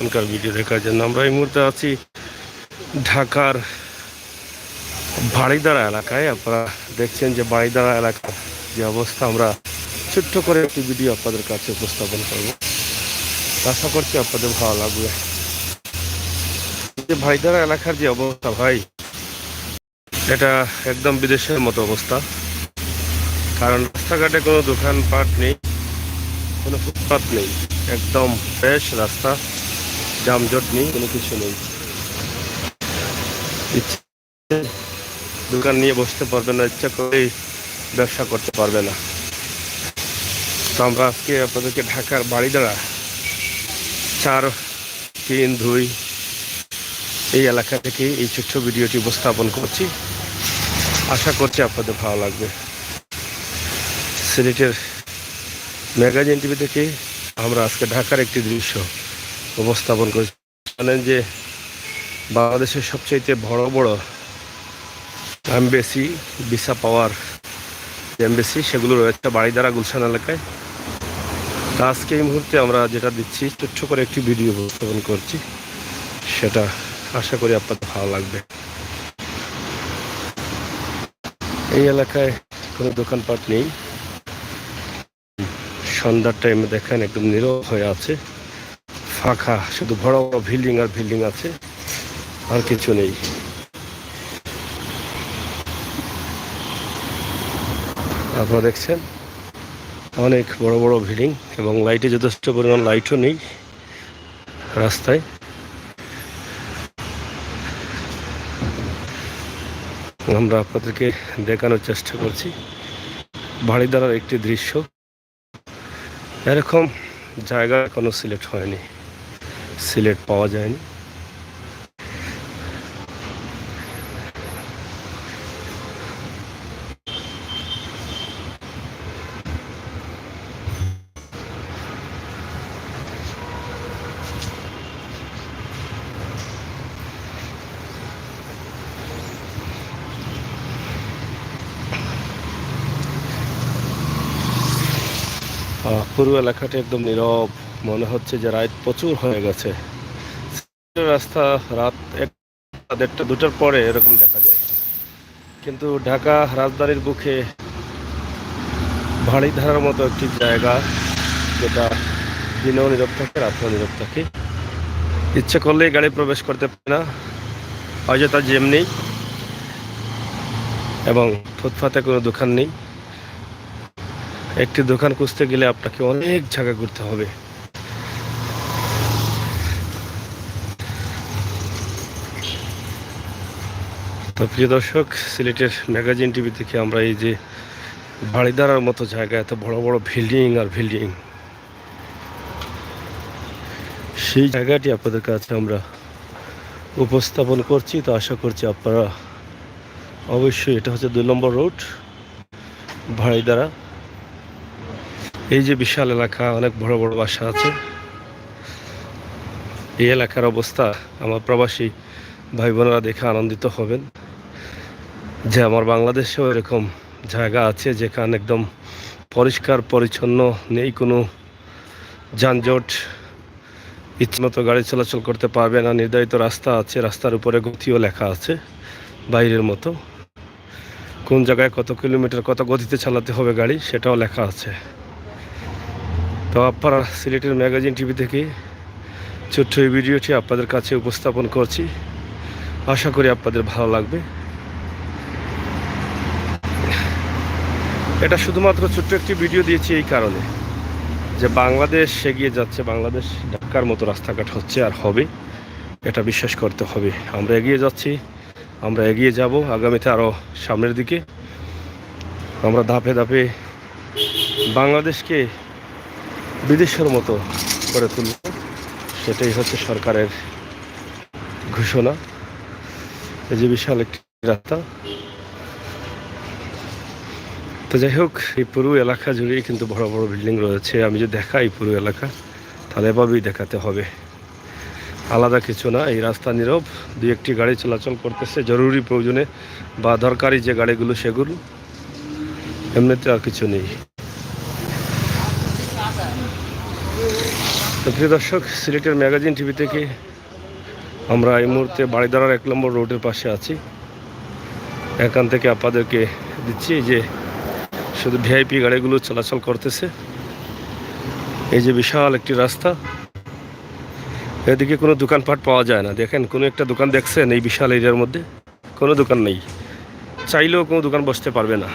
এখনকার ভিডিও দেখার জন্য। আমরা এই মুহূর্তে আছি ঢাকার বাড়িধারা এলাকায়। আপনারা দেখছেন যে বাড়িধারা এলাকার যে অবস্থা, আমরা ছোট্ট করে একটি ভিডিও আপনাদের কাছে উপস্থাপন করব। আশা করছি আপনাদের ভালো লাগবে। যে বাড়িধারা এলাকার যে অবস্থা ভাই, এটা একদম বিদেশের মতো অবস্থা। কারণ রাস্তাঘাটে কোনো দোকানপাট নেই, কোনো ফুটপাত নেই, একদম ফ্রেশ রাস্তা, যানজট নেই, কোনো কিছু নেই। দোকান নিয়ে বসতে পারবে না, ইচ্ছা করেই ব্যবসা করতে পারবে না। তো আমরা আজকে আপনাদেরকে ঢাকার বাড়িধারা 4-3-2 এই এলাকা থেকে এই ছোট্ট ভিডিওটি উপস্থাপন করছি। আশা করছি আপনাদের ভালো লাগবে। সিলেটের ম্যাগাজিন টিভি থেকে আমরা আজকে ঢাকার একটি দৃশ্য উপস্থাপন করছি। জানেন যে বাংলাদেশের সবচেয়ে বড় বড় এমবেসি, ভিসা পাওয়ার এমবেসি, সেগুলো রয়েছে বাড়িধারা গুলশান এলাকায়। তা আজকে এই মুহূর্তে আমরা যেটা দিচ্ছি, ছোট্ট করে একটি ভিডিও উপস্থাপন করছি, সেটা আশা করি আপনাদের ভালো লাগবে। এই এলাকায় কোনো দোকানপাট নেই। সন্ধ্যার টাইমে দেখেন একদম নীরব হয়ে আছে, ফাঁকা, শুধু বড় বড় বিল্ডিং আর বিল্ডিং আছে, আর কিছু নেই। আপনারা দেখছেন অনেক বড় বড় বিল্ডিং এবং লাইটে যথেষ্ট পরিমাণ লাইটও নেই রাস্তায়। আমরা আপনাদেরকে দেখানোর চেষ্টা করছি বাড়িধারার একটি দৃশ্য। এরকম জায়গা এখনো সিলেট হয়নি, সিলেট পাওয়া যায়নি। পুরো এলাকাটা একদম নীরব, মনে হচ্ছে যে রাত প্রচুর হয়ে গেছে। রাস্তা রাত 1-1:30-2টার পরে এরকম দেখা যায়, কিন্তু ঢাকা রাজধানীর বুকে বাড়িধারার মতো একটি জায়গা, যেটা দিনেও নীরব থাকে, রাতেও নীরব থাকে, ইচ্ছে করলেই গাড়ি প্রবেশ করতে পারে না, অযথা জ্যাম নেই এবং ফুটপাতে কোনো দোকান নেই। একটি দোকান খুঁজতে গেলে আপনাকে অনেক জায়গা ঘুরতে হবে। তো প্রিয় দর্শক, সিলেটের ম্যাগাজিন টিভি থেকে আমরা এই যে বাড়িধারার মতো জায়গা, এত বড় বড় বিল্ডিং আর বিল্ডিং, সেই জায়গাটি আপনাদের কাছে আমরা উপস্থাপন করছি। তো আশা করছি আপনারা অবশ্যই, এটা হচ্ছে 2 নম্বর রোড বাড়িধারা। এই যে বিশাল এলাকা, অনেক বড় বড় বাসা আছে। এই এলাকার অবস্থা আমার প্রবাসী ভাই বোনেরা দেখে আনন্দিত হবেন যে আমার বাংলাদেশেও এরকম জায়গা আছে যেখানে একদম পরিষ্কার পরিচ্ছন্ন, নেই কোনো যানজট, ইচ্ছেমতো গাড়ি চলাচল করতে পারবে না, নির্ধারিত রাস্তা আছে, রাস্তার উপরে গতিও লেখা আছে বাইরের মতো, কোন জায়গায় কত কিলোমিটার কত গতিতে চালাতে হবে গাড়ি সেটাও লেখা আছে। তো আপনারা সিলেটের ম্যাগাজিন টিভি থেকে ছোট্ট এই ভিডিওটি আপনাদের কাছে উপস্থাপন করছি, আশা করি আপনাদের ভালো লাগবে। এটা শুধুমাত্র ছোট্ট একটি ভিডিও দিয়েছি এই কারণে যে বাংলাদেশ এগিয়ে যাচ্ছে, বাংলাদেশ ঢাকার মতো রাস্তাঘাট হচ্ছে আর হবে, এটা বিশ্বাস করতে হবে। আমরা এগিয়ে যাচ্ছি, আমরা এগিয়ে যাব আগামীতে আরও সামনের দিকে। আমরা ধাপে ধাপে বাংলাদেশকে বিদেশের মতো করে তুলব, সেটাই হচ্ছে সরকারের ঘোষণা। এই যে বিশাল একটি রাস্তা। তো যাই হোক, এই পুরো এলাকা জুড়েই কিন্তু বড় বড় বিল্ডিং রয়েছে। আমি যদি দেখাই পুরো এলাকা, তাহলে এভাবেই দেখাতে হবে, আলাদা কিছু না। এই রাস্তা নীরব, 2-1টি গাড়ি চলাচল করতেছে জরুরি প্রয়োজনে বা দরকারি যে গাড়িগুলো সেগুলো, এমনিতে আর কিছু নেই। তো প্রিয় দর্শক, সিলেটের ম্যাগাজিন টিভি থেকে আমরা এই মুহূর্তে বাড়িধারার 1 নম্বর রোডের পাশে আছি। এখান থেকে আপনাদেরকে দিচ্ছি যে শুধু ভিআইপি গাড়িগুলো চলাচল করতেছে। এই যে বিশাল একটি রাস্তা, এদিকে কোনো দোকানপাট পাওয়া যায় না। দেখেন, কোনো একটা দোকান দেখছেন? এই বিশাল এরিয়ার মধ্যে কোনো দোকান নেই, চাইলেও কোনো দোকান বসতে পারবে না।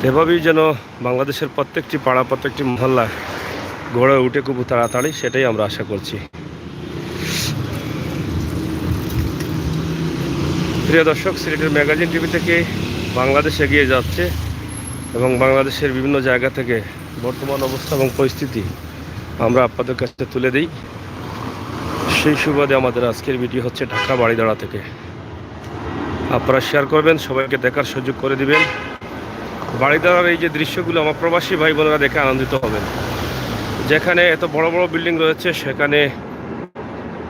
এভাবেই যেন বাংলাদেশের প্রত্যেকটি পাড়া, প্রত্যেকটি মহল্লা গড়ে উঠে খুব তাড়াতাড়ি, সেটাই আমরা আশা করছি। প্রিয় দর্শক, সিলেটের ম্যাগাজিন টিভি থেকে বাংলাদেশ এগিয়ে যাচ্ছে এবং বাংলাদেশের বিভিন্ন জায়গা থেকে বর্তমান অবস্থা এবং পরিস্থিতি আমরা আপনাদের কাছে তুলে দিই। সেই সুবাদে আমাদের আজকের ভিডিও হচ্ছে ঢাকা বাড়িধারা থেকে। আপনারা শেয়ার করবেন, সবাইকে দেখার সুযোগ করে দিবেন। বাড়িধারার এই যে দৃশ্যগুলো আমার প্রবাসী ভাই বোনেরা দেখে আনন্দিত হবেন। যেখানে এত বড় বড় বিল্ডিং রয়েছে, সেখানে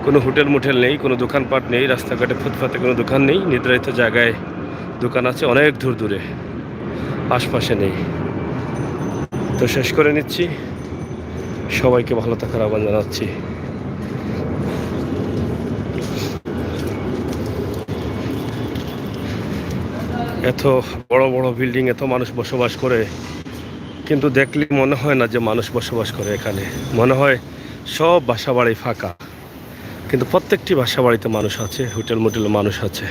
কোনো হোটেল মোটেল নেই, কোনো দোকানপাট নেই, রাস্তাঘাটে ফুটপাতে কোনো দোকান নেই। নির্ধারিত জায়গায় দোকান আছে অনেক দূর দূরে, আশপাশে নেই। তো শেষ করে নিচ্ছি, সবাইকে ভালো থাকার আহ্বান জানাচ্ছি। এত বড় বড় বিল্ডিং, এত মানুষ বসবাস করে, কিন্তু দেখলে মনে হয় না যে মানুষ বসবাস করে এখানে। মনে হয় সব বাসা বাড়ি ফাঁকা, কিন্তু প্রত্যেকটি বাসা বাড়িতে মানুষ আছে, হোটেল মোটেল মানুষ আছে।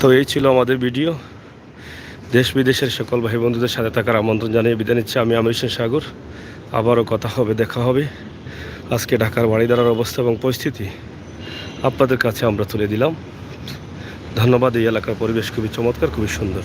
তো এই ছিল আমাদের ভিডিও। দেশ বিদেশের সকল ভাই বন্ধুদের সাথে থাকার আমন্ত্রণ জানিয়ে বিদায় নিচ্ছি। আমি আমির হোসেন সাগর। আবারও কথা হবে, দেখা হবে। আজকে ঢাকার বাড়িধারার অবস্থা এবং পরিস্থিতি আপনাদের কাছে আমরা তুলে দিলাম। ধন্যবাদ। এই এলাকার পরিবেশ খুবই চমৎকার, খুবই সুন্দর।